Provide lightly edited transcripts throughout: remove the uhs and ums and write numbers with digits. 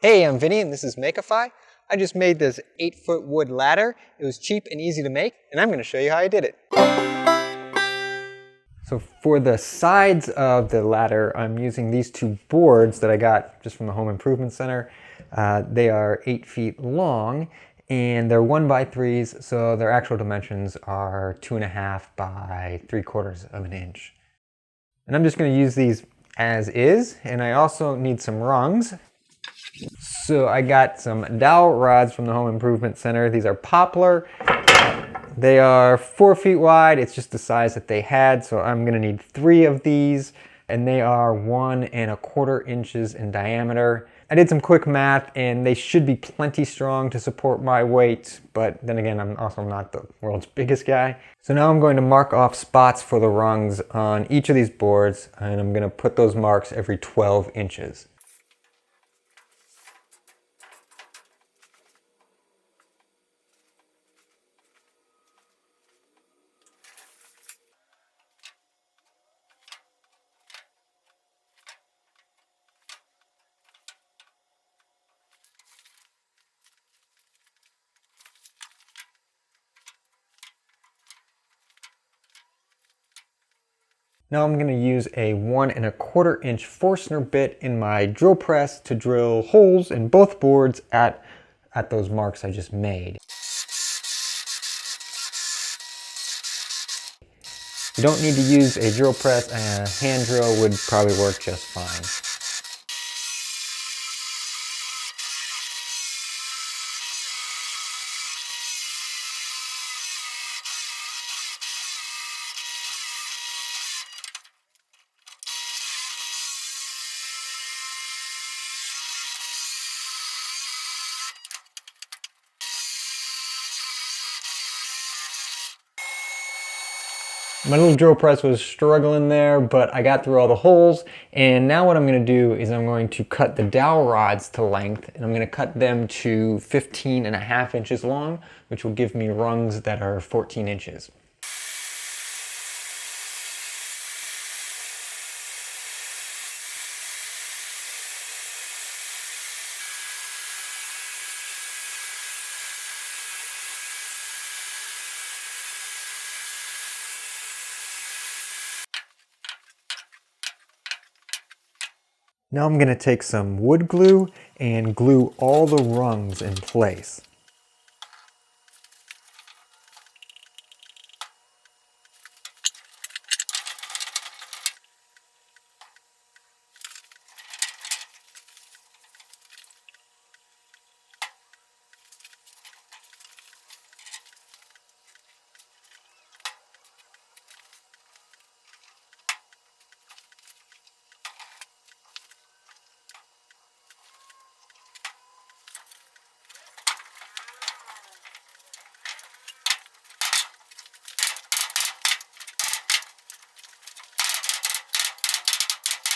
Hey, I'm Vinny and this is Makeify. I just made this 8-foot wood ladder. It was cheap and easy to make, and I'm going to show you how I did it. So for the sides of the ladder, I'm using these two boards that I got just from the Home Improvement Center. They are 8 feet long and they're 1x3s, so their actual dimensions are 2.5 by 3/4 of an inch. And I'm just going to use these as is, and I also need some rungs. So I got some dowel rods from the Home Improvement Center. These are poplar. They are 4 feet wide. It's just the size that they had, so I'm going to need 3 of these, and they are 1¼ inches in diameter. I did some quick math, and they should be plenty strong to support my weight, but then again, I'm also not the world's biggest guy. So now I'm going to mark off spots for the rungs on each of these boards, and I'm going to put those marks every 12 inches. Now I'm going to use a 1¼ inch Forstner bit in my drill press to drill holes in both boards at those marks I just made. You don't need to use a drill press, a hand drill would probably work just fine. My little drill press was struggling there, but I got through all the holes, and now what I'm going to do is I'm going to cut the dowel rods to length, and I'm going to cut them to 15.5 inches long, which will give me rungs that are 14 inches. Now I'm going to take some wood glue and glue all the rungs in place.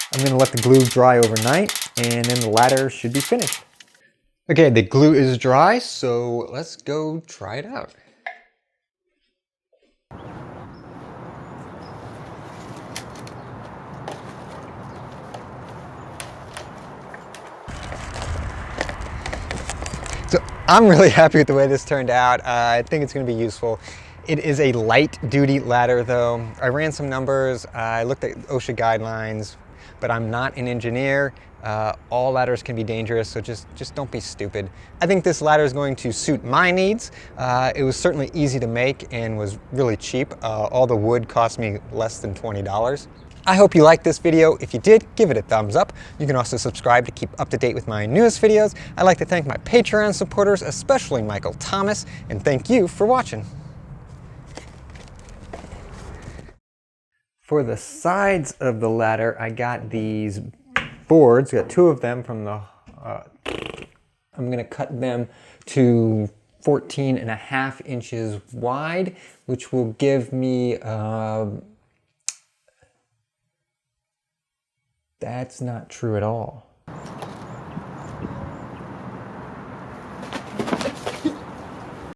I'm going to let the glue dry overnight, and then the ladder should be finished. Okay, the glue is dry, so let's go try it out. So I'm really happy with the way this turned out. I think it's going to be useful. It is a light duty ladder though. I ran some numbers, I looked at OSHA guidelines, but I'm not an engineer. All ladders can be dangerous, so just don't be stupid. I think this ladder is going to suit my needs. It was certainly easy to make and was really cheap. All the wood cost me less than $20. I hope you liked this video. If you did, give it a thumbs up. You can also subscribe to keep up to date with my newest videos. I'd like to thank my Patreon supporters, especially Michael Thomas, and thank you for watching. For the sides of the ladder, I got these boards, got 2 of them from the, I'm going to cut them to 14.5 inches wide, which will give me, that's not true at all.